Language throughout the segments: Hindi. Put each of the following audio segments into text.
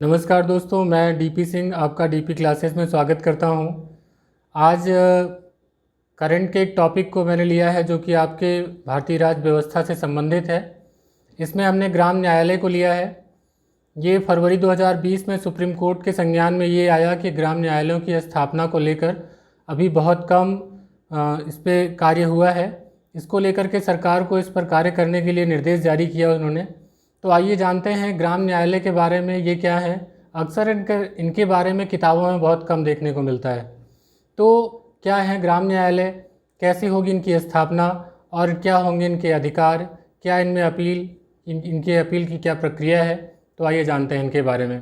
नमस्कार दोस्तों, मैं डीपी सिंह आपका डीपी क्लासेस में स्वागत करता हूं। आज करंट के एक टॉपिक को मैंने लिया है जो कि आपके भारतीय राज्य व्यवस्था से संबंधित है। इसमें हमने ग्राम न्यायालय को लिया है। ये फरवरी 2020 में सुप्रीम कोर्ट के संज्ञान में ये आया कि ग्राम न्यायालयों की स्थापना को लेकर अभी बहुत कम इस पर कार्य हुआ है। इसको लेकर के सरकार को इस पर कार्य करने के लिए निर्देश जारी किया उन्होंने। तो आइए जानते हैं ग्राम न्यायालय के बारे में ये क्या है। अक्सर इनके बारे में किताबों में बहुत कम देखने को मिलता है। तो क्या है ग्राम न्यायालय, कैसी होगी इनकी स्थापना और क्या होंगे इनके अधिकार, क्या इनमें इनके अपील की क्या प्रक्रिया है। तो आइए जानते हैं इनके बारे में।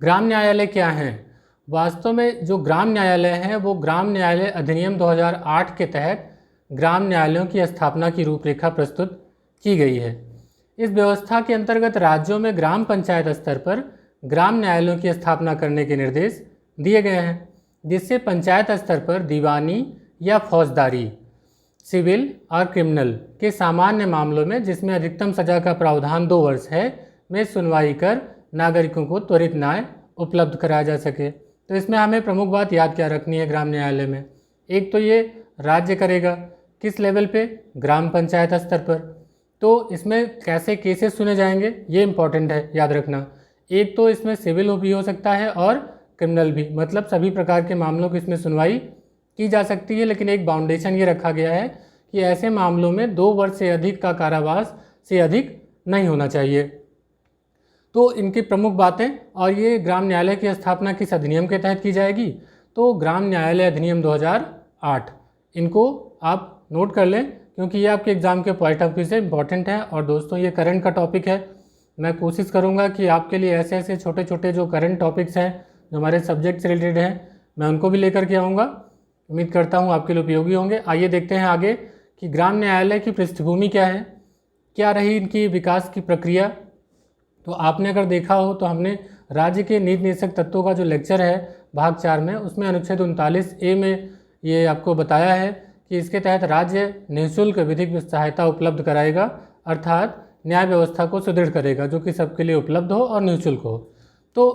ग्राम न्यायालय क्या हैं? वास्तव में जो ग्राम न्यायालय हैं वो ग्राम न्यायालय अधिनियम 2008 के तहत ग्राम न्यायालयों की स्थापना की रूपरेखा प्रस्तुत की गई है। इस व्यवस्था के अंतर्गत राज्यों में ग्राम पंचायत स्तर पर ग्राम न्यायालयों की स्थापना करने के निर्देश दिए गए हैं, जिससे पंचायत स्तर पर दीवानी या फौजदारी, सिविल और क्रिमिनल के सामान्य मामलों में जिसमें अधिकतम सजा का प्रावधान 2 वर्ष है में सुनवाई कर नागरिकों को त्वरित न्याय उपलब्ध कराया जा सके। तो इसमें हमें प्रमुख बात याद क्या रखनी है ग्राम न्यायालय में। एक तो ये राज्य करेगा किस लेवल पे, ग्राम पंचायत स्तर पर। तो इसमें कैसे केसेस सुने जाएंगे ये इम्पॉर्टेंट है याद रखना। एक तो इसमें सिविल भी हो सकता है और क्रिमिनल भी, मतलब सभी प्रकार के मामलों की इसमें सुनवाई की जा सकती है। लेकिन एक बाउंडेशन ये रखा गया है कि ऐसे मामलों में 2 वर्ष से अधिक का कारावास से अधिक नहीं होना चाहिए। तो इनकी प्रमुख बातें, और ये ग्राम न्यायालय की स्थापना किस अधिनियम के तहत की जाएगी? तो ग्राम न्यायालय अधिनियम 2008। इनको आप नोट कर लें क्योंकि ये आपके एग्ज़ाम के पॉइंट ऑफ व्यू से इम्पॉर्टेंट है। और दोस्तों ये करंट का टॉपिक है। मैं कोशिश करूँगा कि आपके लिए ऐसे ऐसे छोटे छोटे जो करंट टॉपिक्स हैं जो हमारे सब्जेक्ट से रिलेटेड हैं मैं उनको भी लेकर के आऊँगा। उम्मीद करता हूँ आपके लिए उपयोगी होंगे। आइए देखते हैं आगे कि ग्राम न्यायालय की पृष्ठभूमि क्या है, क्या रही इनकी विकास की प्रक्रिया। तो आपने अगर देखा हो तो हमने राज्य के नीति निदेशक तत्वों का जो लेक्चर है भाग 4 में, उसमें अनुच्छेद 39A में ये आपको बताया है कि इसके तहत राज्य निःशुल्क विधिक सहायता उपलब्ध कराएगा, अर्थात न्याय व्यवस्था को सुदृढ़ करेगा जो कि सबके लिए उपलब्ध हो और निःशुल्क हो। तो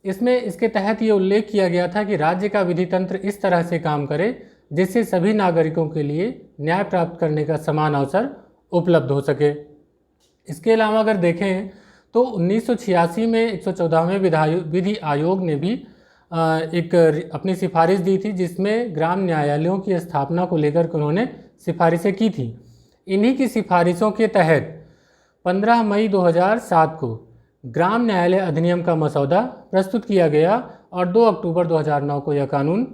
इसमें इसके तहत ये उल्लेख किया गया था कि राज्य का विधि तंत्र इस तरह से काम करे जिससे सभी नागरिकों के लिए न्याय प्राप्त करने का समान अवसर उपलब्ध हो सके। इसके अलावा अगर देखें तो 1986 में 114वें विधि आयोग ने भी एक अपनी सिफारिश दी थी जिसमें ग्राम न्यायालयों की स्थापना को लेकर उन्होंने सिफारिशें की थी। इन्हीं की सिफारिशों के तहत 15 मई 2007 को ग्राम न्यायालय अधिनियम का मसौदा प्रस्तुत किया गया और 2 अक्टूबर 2009 को यह कानून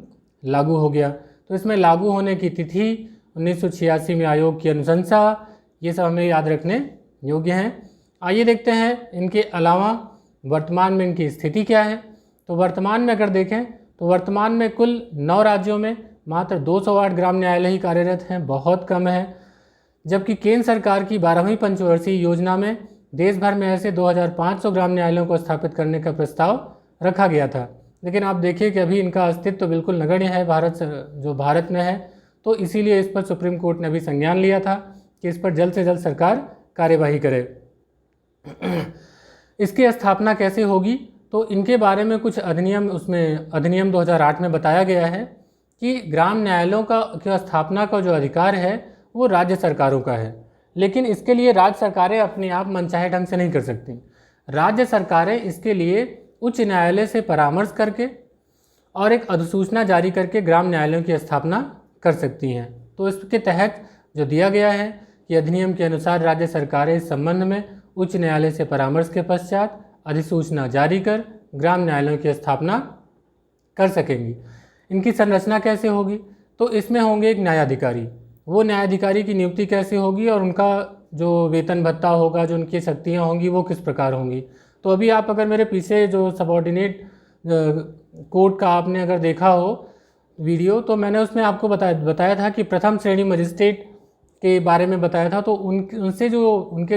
लागू हो गया। तो इसमें लागू होने की तिथि, 1986 में आयोग की अनुशंसा, ये सब हमें याद रखने योग्य हैं। आइए देखते हैं इनके अलावा वर्तमान में इनकी स्थिति क्या है। तो वर्तमान में अगर देखें तो वर्तमान में कुल 9 राज्यों में मात्र 208 ग्राम न्यायालय ही कार्यरत हैं, बहुत कम है। जबकि केंद्र सरकार की 12वीं पंचवर्षीय योजना में देश भर में ऐसे 2500 ग्राम न्यायालयों को स्थापित करने का प्रस्ताव रखा गया था। लेकिन आप देखिए कि अभी इनका अस्तित्व तो बिल्कुल नगण्य है भारत में है। तो इसीलिए इस पर सुप्रीम कोर्ट ने अभी संज्ञान लिया था कि इस पर जल्द से जल्द सरकार कार्यवाही करे। इसकी स्थापना कैसे होगी? तो इनके बारे में कुछ अधिनियम 2008 में बताया गया है कि ग्राम न्यायालयों की स्थापना का जो अधिकार है वो राज्य सरकारों का है। लेकिन इसके लिए राज्य सरकारें अपने आप मनचाहे ढंग से नहीं कर सकती। राज्य सरकारें इसके लिए उच्च न्यायालय से परामर्श करके और एक अधिसूचना जारी करके ग्राम न्यायालयों की स्थापना कर सकती हैं। तो इसके तहत जो दिया गया है कि अधिनियम के अनुसार राज्य सरकारें इस संबंध में उच्च न्यायालय से परामर्श के पश्चात अधिसूचना जारी कर ग्राम न्यायालयों की स्थापना कर सकेंगी। इनकी संरचना कैसे होगी? तो इसमें होंगे एक न्यायाधिकारी। वो न्यायाधिकारी की नियुक्ति कैसे होगी और उनका जो वेतन भत्ता होगा, जो उनकी शक्तियाँ होंगी वो किस प्रकार होंगी। तो अभी आप अगर मेरे पीछे जो सबऑर्डिनेट कोर्ट का आपने अगर देखा हो वीडियो, तो मैंने उसमें आपको बताया था कि प्रथम श्रेणी मजिस्ट्रेट के बारे में बताया था। तो उनके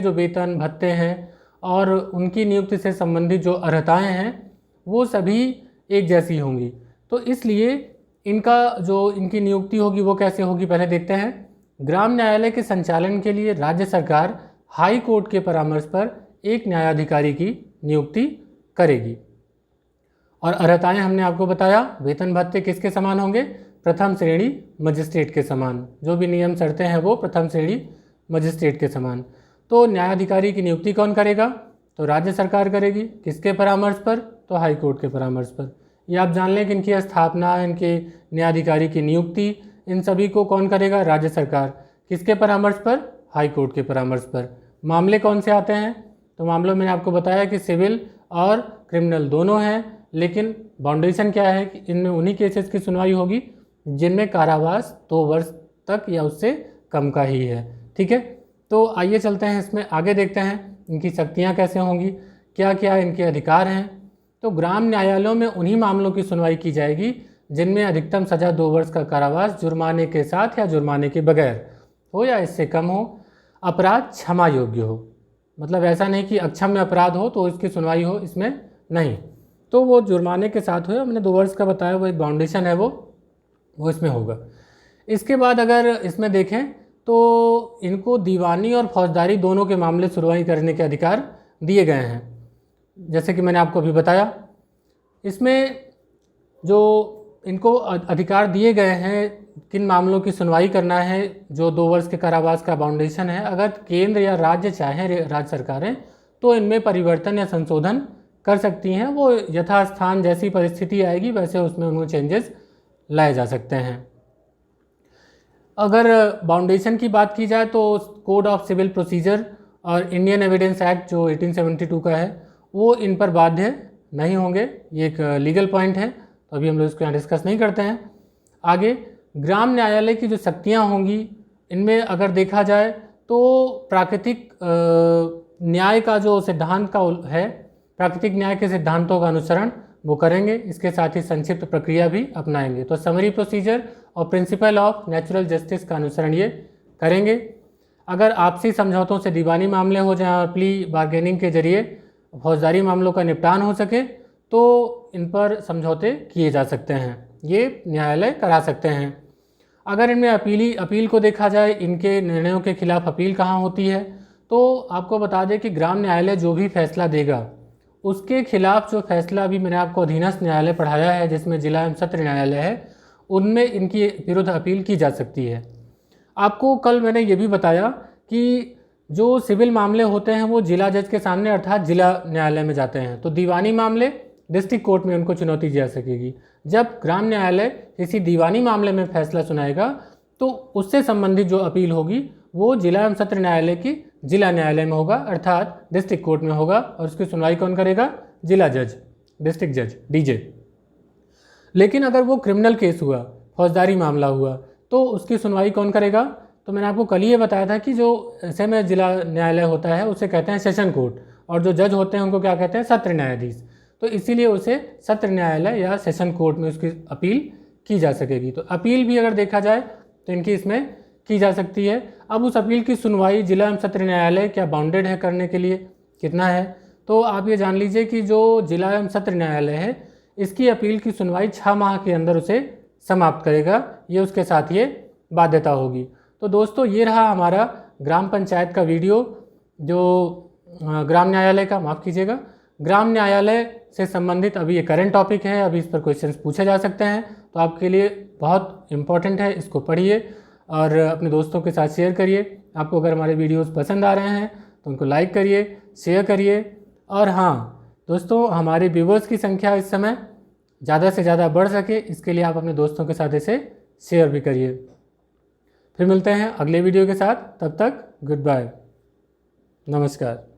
जो वेतन भत्ते हैं और उनकी नियुक्ति से संबंधित जो अर्हताएं हैं वो सभी एक जैसी होंगी। तो इसलिए इनकी नियुक्ति होगी वो कैसे होगी पहले देखते हैं। ग्राम न्यायालय के संचालन के लिए राज्य सरकार हाई कोर्ट के परामर्श पर एक न्यायाधिकारी की नियुक्ति करेगी। और अर्हताएं हमने आपको बताया, वेतन भत्ते किसके समान होंगे, प्रथम श्रेणी मजिस्ट्रेट के समान। जो भी नियम शर्तें हैं वो प्रथम श्रेणी मजिस्ट्रेट के समान। तो न्यायाधिकारी की नियुक्ति कौन करेगा, तो राज्य सरकार करेगी। किसके परामर्श पर, तो हाई कोर्ट के परामर्श पर। ये आप जान लें कि इनकी स्थापना, इनके न्यायाधिकारी की नियुक्ति, इन सभी को कौन करेगा, राज्य सरकार। किसके परामर्श पर, हाई कोर्ट के परामर्श पर। मामले कौन से आते हैं, तो मामलों में आपको बताया कि सिविल और क्रिमिनल दोनों हैं, लेकिन बाउंडेशन क्या है कि इनमें उन्हीं केसेस की सुनवाई होगी जिनमें कारावास 2 वर्ष तक या उससे कम का ही है। ठीक है, तो आइए चलते हैं इसमें आगे, देखते हैं इनकी शक्तियाँ कैसे होंगी, क्या क्या इनके अधिकार हैं। तो ग्राम न्यायालयों में उन्हीं मामलों की सुनवाई की जाएगी जिनमें अधिकतम सज़ा 2 वर्ष का कारावास जुर्माने के साथ या जुर्माने के बगैर हो या इससे कम हो, अपराध क्षमा योग्य हो। मतलब ऐसा नहीं कि अक्षम्य अपराध हो तो इसकी सुनवाई हो, इसमें नहीं, तो वो जुर्माने के साथ हो। हमने 2 वर्ष का बताया, वो एक बाउंडेशन है, वो इसमें होगा। इसके बाद अगर इसमें देखें तो इनको दीवानी और फौजदारी दोनों के मामले सुनवाई करने के अधिकार दिए गए हैं, जैसे कि मैंने आपको अभी बताया। इसमें जो इनको अधिकार दिए गए हैं किन मामलों की सुनवाई करना है, जो 2 वर्ष के कारावास का बाउंडेशन है, अगर केंद्र या राज्य चाहें, राज्य सरकारें, तो इनमें परिवर्तन या संशोधन कर सकती हैं। वो यथास्थान जैसी परिस्थिति आएगी वैसे उसमें उनको चेंजेस लाए जा सकते हैं। अगर बाउंडेशन की बात की जाए तो कोड ऑफ सिविल प्रोसीजर और इंडियन एविडेंस एक्ट जो 1872 का है वो इन पर बाध्य नहीं होंगे। ये एक लीगल पॉइंट है, तो अभी हम लोग इसको यहाँ डिस्कस नहीं करते हैं। आगे ग्राम न्यायालय की जो शक्तियाँ होंगी, इनमें अगर देखा जाए तो प्राकृतिक न्याय का जो सिद्धांत का है, प्राकृतिक न्याय के सिद्धांतों का अनुसरण वो करेंगे। इसके साथ ही संक्षिप्त प्रक्रिया भी अपनाएंगे। तो समरी प्रोसीजर और प्रिंसिपल ऑफ नेचुरल जस्टिस का अनुसरण ये करेंगे। अगर आपसी समझौतों से दीवानी मामले हो जाएं और प्ली बार्गेनिंग के जरिए फौजदारी मामलों का निपटान हो सके तो इन पर समझौते किए जा सकते हैं, ये न्यायालय करा सकते हैं। अगर इनमें अपील को देखा जाए, इनके निर्णयों के खिलाफ अपील कहाँ होती है, तो आपको बता दें कि ग्राम न्यायालय जो भी फैसला देगा उसके खिलाफ जो फैसला अभी मैंने आपको अधीनस्थ न्यायालय पढ़ाया है जिसमें जिला एवं सत्र न्यायालय है, उनमें इनकी विरुद्ध अपील की जा सकती है। आपको कल मैंने ये भी बताया कि जो सिविल मामले होते हैं वो जिला जज के सामने अर्थात जिला न्यायालय में जाते हैं, तो दीवानी मामले डिस्ट्रिक्ट कोर्ट में उनको चुनौती दी जा सकेगी। जब ग्राम न्यायालय किसी दीवानी मामले में फैसला सुनाएगा तो उससे संबंधित जो अपील होगी वो जिला एवं सत्र न्यायालय की जिला न्यायालय में होगा अर्थात डिस्ट्रिक्ट कोर्ट में होगा, और उसकी सुनवाई कौन करेगा, जिला जज, डिस्ट्रिक्ट जज, डीजे। लेकिन अगर वो क्रिमिनल केस हुआ, फौजदारी मामला हुआ, तो उसकी सुनवाई कौन करेगा, तो मैंने आपको कल ही ये बताया था कि जो ऐसे में जिला न्यायालय होता है उसे कहते हैं सेशन कोर्ट, और जो जज होते हैं उनको क्या कहते हैं, सत्र न्यायाधीश। तो इसीलिए उसे सत्र न्यायालय या सेशन कोर्ट में उसकी अपील की जा सकेगी। तो अपील भी अगर देखा जाए तो इनकी इसमें की जा सकती है। अब उस अपील की सुनवाई जिला एवं सत्र न्यायालय क्या बाउंडेड है करने के लिए, कितना है, तो आप ये जान लीजिए कि जो जिला एवं सत्र न्यायालय है इसकी अपील की सुनवाई 6 माह के अंदर उसे समाप्त करेगा, ये उसके साथ ये बाध्यता होगी। तो दोस्तों ये रहा हमारा ग्राम पंचायत का वीडियो, जो ग्राम न्यायालय का, माफ़ कीजिएगा, ग्राम न्यायालय से संबंधित अभी ये करंट टॉपिक है, अभी इस पर क्वेश्चंस पूछे जा सकते हैं, तो आपके लिए बहुत इम्पॉर्टेंट है, इसको पढ़िए और अपने दोस्तों के साथ शेयर करिए। आपको अगर हमारे वीडियोस पसंद आ रहे हैं तो उनको लाइक करिए, शेयर करिए। और हाँ दोस्तों, हमारे व्यूवर्स की संख्या इस समय ज़्यादा से ज़्यादा बढ़ सके, इसके लिए आप अपने दोस्तों के साथ इसे शेयर भी करिए। फिर मिलते हैं अगले वीडियो के साथ, तब तक गुड बाय, नमस्कार।